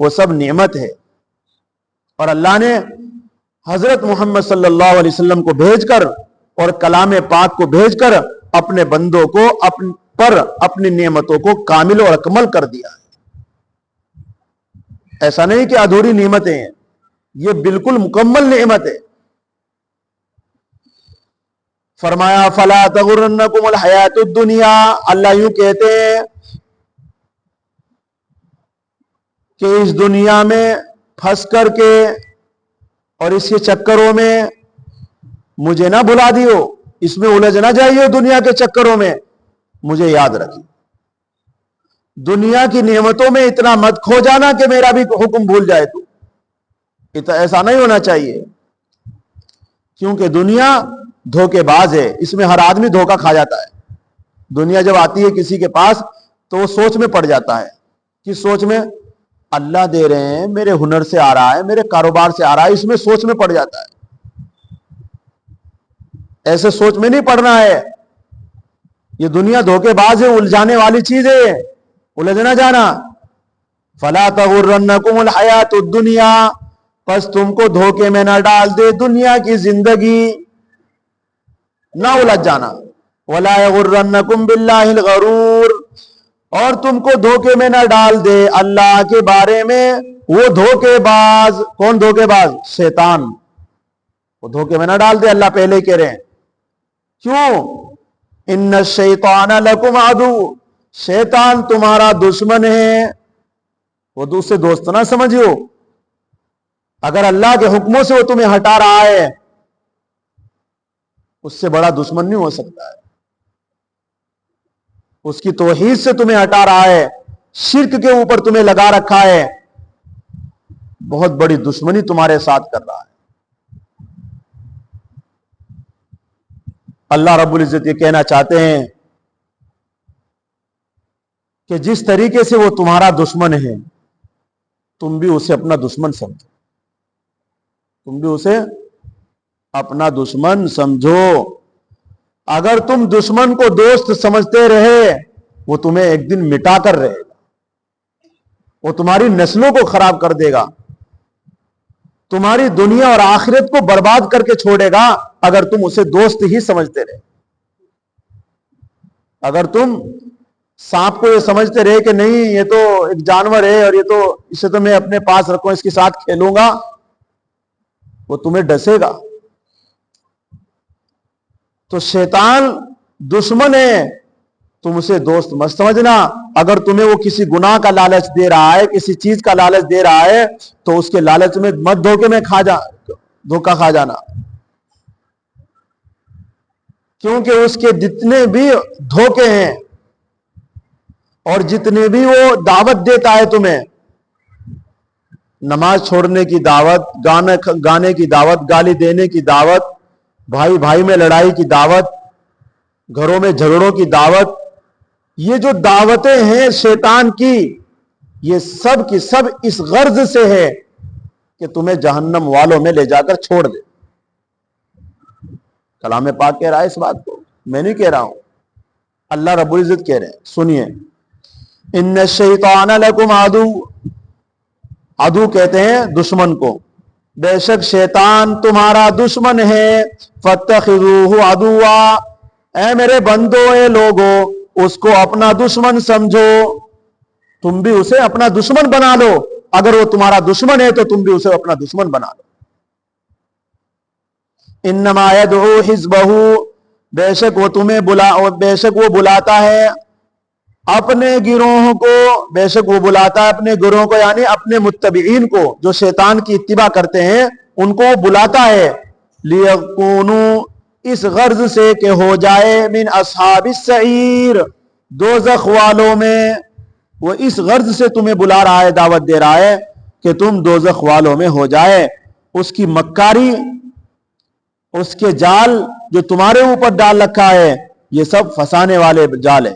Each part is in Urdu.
وہ سب نعمت ہے. اور اللہ نے حضرت محمد صلی اللہ علیہ وسلم کو بھیج کر اور کلام پاک کو بھیج کر اپنے بندوں کو پر اپنی نعمتوں کو کامل اور اکمل کر دیا ہے. ایسا نہیں کہ ادھوری نعمتیں ہیں، یہ بالکل مکمل نعمت ہے. فرمایا فلا تغرنکم الحیات الدنیا، اللہ یوں کہتے ہیں کہ اس دنیا میں پھنس کر کے اور اس کے چکروں میں مجھے نہ بھلا دیو، اس میں الجھ نہ جائیے دنیا کے چکروں میں، مجھے یاد رکھیے. دنیا کی نعمتوں میں اتنا مت کھو جانا کہ میرا بھی حکم بھول جائے تو، ایسا نہیں ہونا چاہیے. کیونکہ دنیا دھوکے باز ہے، اس میں ہر آدمی دھوکا کھا جاتا ہے. دنیا جب آتی ہے کسی کے پاس تو وہ سوچ میں پڑ جاتا ہے. کس سوچ میں؟ اللہ دے رہے ہیں، میرے ہنر سے آ رہا ہے، میرے کاروبار سے آ رہا ہے، اس میں سوچ میں پڑ جاتا ہے. ایسے سوچ میں نہیں پڑنا ہے. یہ دنیا دھوکے باز ہے، الجھانے والی چیز ہے، الجھ نہ جانا. فلا تغرنکم الحیات الدنیا، پس تم کو دھوکے میں نہ ڈال دے دنیا کی زندگی، نہ الجھ جانا. ولا یغرنکم باللہ الغرور، اور تم کو دھوکے میں نہ ڈال دے اللہ کے بارے میں وہ دھوکے باز. کون دھوکے باز؟ شیطان. وہ دھوکے میں نہ ڈال دے، اللہ پہلے کہہ رہے ہیں. کیوں؟ ان الشیطان لکم عدو، شیطان تمہارا دشمن ہے. وہ دوسرے دوست نہ سمجھو. اگر اللہ کے حکموں سے وہ تمہیں ہٹا رہا ہے، اس سے بڑا دشمن نہیں ہو سکتا ہے. اس کی توحید سے تمہیں ہٹا رہا ہے، شرک کے اوپر تمہیں لگا رکھا ہے، بہت بڑی دشمنی تمہارے ساتھ کر رہا ہے. اللہ رب العزت یہ کہنا چاہتے ہیں کہ جس طریقے سے وہ تمہارا دشمن ہے، تم بھی اسے اپنا دشمن سمجھو. تم بھی اسے اپنا دشمن سمجھو. اگر تم دشمن کو دوست سمجھتے رہے، وہ تمہیں ایک دن مٹا کر رہے گا. وہ تمہاری نسلوں کو خراب کر دے گا، تمہاری دنیا اور آخرت کو برباد کر کے چھوڑے گا اگر تم اسے دوست ہی سمجھتے رہے. اگر تم سانپ کو یہ سمجھتے رہے کہ نہیں یہ تو ایک جانور ہے اور یہ تو اسے تو میں اپنے پاس رکھوں، اس کے ساتھ کھیلوں گا، وہ تمہیں ڈسے گا. تو شیطان دشمن ہے، تم اسے دوست مت سمجھنا. اگر تمہیں وہ کسی گناہ کا لالچ دے رہا ہے، کسی چیز کا لالچ دے رہا ہے، تو اس کے لالچ میں مت دھوکہ کھا جانا. کیونکہ اس کے جتنے بھی دھوکے ہیں اور جتنے بھی وہ دعوت دیتا ہے تمہیں، نماز چھوڑنے کی دعوت، گانے کی دعوت، گالی دینے کی دعوت، بھائی بھائی میں لڑائی کی دعوت، گھروں میں جھگڑوں کی دعوت، یہ جو دعوتیں ہیں شیطان کی، یہ سب کی سب اس غرض سے ہے کہ تمہیں جہنم والوں میں لے جا کر چھوڑ دے. کلام پاک کہہ رہا ہے اس بات کو، میں نہیں کہہ رہا ہوں، اللہ رب العزت کہہ رہے ہیں. سنیے، ان الشیطان لکم عدو، عدو کہتے ہیں دشمن کو، بے شک شیطان تمہارا دشمن ہے. فاتخذوہ عدوا، اے میرے بندو، اے لوگو، اس کو اپنا دشمن سمجھو. تم بھی اسے اپنا دشمن بنا لو. اگر وہ تمہارا دشمن ہے تو تم بھی اسے اپنا دشمن بنا لو. انما یدعو حزبہ، بے شک وہ بلاتا ہے اپنے گروہ کو، بے شک وہ بلاتا ہے اپنے گروہ کو، یعنی اپنے متبعین کو جو شیطان کی اتباع کرتے ہیں ان کو وہ بلاتا ہے. لیکونوا، اس غرض سے کہ ہو جائے من اصحاب السعیر، دوزخ والوں میں. وہ اس غرض سے تمہیں بلا رہا ہے، دعوت دے رہا ہے کہ تم دوزخ والوں میں ہو جائے. اس کی مکاری، اس کے جال جو تمہارے اوپر ڈال رکھا ہے، یہ سب پھنسانے والے جال ہے.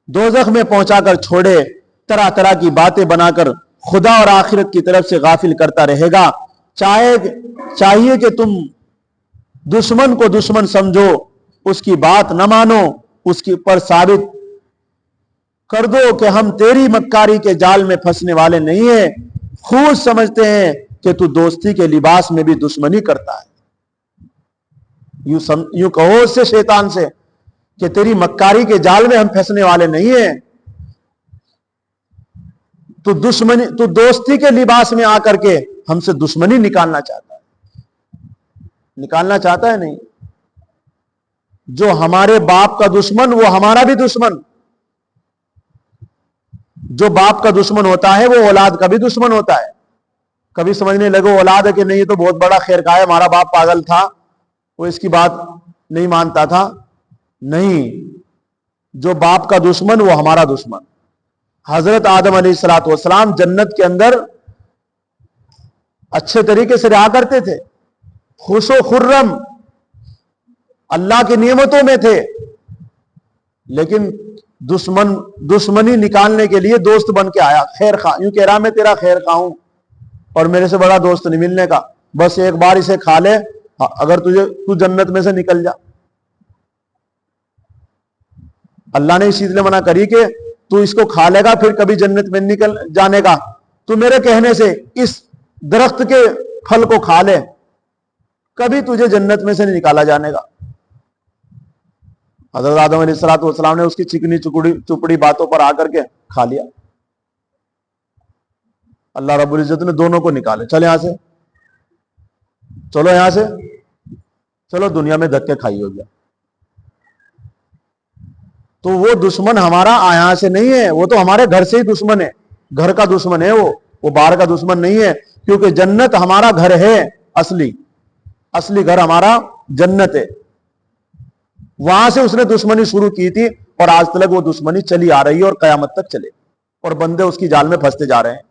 دوزخ میں پہنچا کر چھوڑے، طرح طرح کی باتیں بنا کر خدا اور آخرت کی طرف سے غافل کرتا رہے گا. چاہیے کہ تم دشمن کو دشمن سمجھو، اس کی بات نہ مانو، اس کے پر ثابت کر دو کہ ہم تیری مکاری کے جال میں پھنسنے والے نہیں ہیں، خود سمجھتے ہیں کہ تو دوستی کے لباس میں بھی دشمنی کرتا ہے۔ یوں کہو اس سے، شیطان سے، کہ تیری مکاری کے جال میں ہم پھنسنے والے نہیں ہیں، تو دوستی کے لباس میں آ کر کے ہم سے دشمنی نکالنا چاہتا ہے، نکالنا چاہتا ہے نہیں۔ جو ہمارے باپ کا دشمن وہ ہمارا بھی دشمن، جو باپ کا دشمن ہوتا ہے وہ اولاد کا بھی دشمن ہوتا ہے۔ کبھی سمجھنے لگو اولاد ہے کہ نہیں یہ تو بہت بڑا خیر خواہ ہے، ہمارا باپ پاگل تھا، وہ اس کی بات نہیں مانتا تھا، نہیں، جو باپ کا دشمن وہ ہمارا دشمن۔ حضرت آدم علیہ الصلوۃ والسلام جنت کے اندر اچھے طریقے سے رہا کرتے تھے، خوش و خرم اللہ کی نعمتوں میں تھے، لیکن دشمنی نکالنے کے لیے دوست بن کے آیا، خیر خواہ، یوں کہہ رہا میں تیرا خیر خواہ ہوں اور میرے سے بڑا دوست نہیں ملنے کا، بس ایک بار اسے کھا لے، اگر تو جنت میں سے نکل جا۔ اللہ نے اس چیز نے منع کری کہ تو اس کو کھا لے گا پھر کبھی جنت میں نکل جانے کا، تو میرے کہنے سے اس درخت کے پھل کو کھا لے، کبھی تجھے جنت میں سے نہیں نکالا جانے گا۔ حضرت آدم علیہ الصلوۃ والسلام نے اس کی چکنی چپڑی باتوں پر آ کر کے کھا لیا۔ اللہ رب العزت نے دونوں کو نکالے، چل یہاں سے، چلو یہاں سے، چلو دنیا میں دھکے کھائی ہو گیا۔ تو وہ دشمن ہمارا یہاں سے نہیں ہے، وہ تو ہمارے گھر سے ہی دشمن ہے، گھر کا دشمن ہے وہ باہر کا دشمن نہیں ہے، کیونکہ جنت ہمارا گھر ہے، اصلی گھر ہمارا جنت ہے۔ وہاں سے اس نے دشمنی شروع کی تھی اور آج تک وہ دشمنی چلی آ رہی ہے اور قیامت تک چلے، اور بندے اس کی جال میں پھنستے جا رہے ہیں۔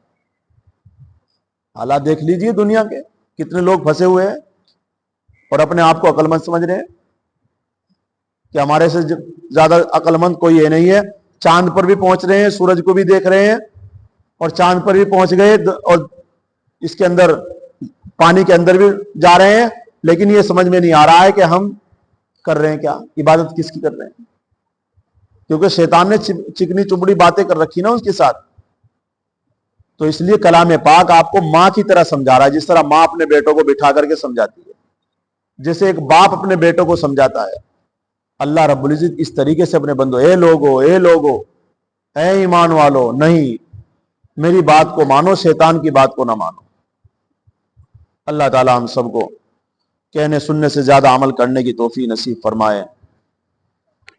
حالات دیکھ لیجئے دنیا کے، کتنے لوگ پھنسے ہوئے ہیں اور اپنے آپ کو عقل مند سمجھ رہے ہیں کہ ہمارے سے زیادہ عقل مند کوئی ہے نہیں ہے۔ چاند پر بھی پہنچ رہے ہیں، سورج کو بھی دیکھ رہے ہیں، اور چاند پر بھی پہنچ گئے اور اس کے اندر پانی کے اندر بھی جا رہے ہیں، لیکن یہ سمجھ میں نہیں آ رہا ہے کہ ہم کر رہے ہیں کیا، عبادت کس کی کر رہے ہیں، کیونکہ شیطان نے چکنی چپڑی باتیں کر رکھی نا اس کے ساتھ۔ تو اس لیے کلام پاک آپ کو ماں کی طرح سمجھا رہا ہے، جس طرح ماں اپنے بیٹوں کو بٹھا کر کے سمجھاتی ہے، جیسے ایک باپ اپنے بیٹوں کو سمجھاتا ہے۔ اللہ رب العزت اس طریقے سے اپنے بندوں، اے لوگو، اے ایمان والو، نہیں، میری بات کو مانو، شیطان کی بات کو نہ مانو۔ اللہ تعالی ہم سب کو کہنے سننے سے زیادہ عمل کرنے کی توفیق نصیب فرمائے۔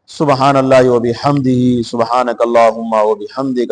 سبحان اللہ و بحمدہ، سبحانک اللہم و بحمدک۔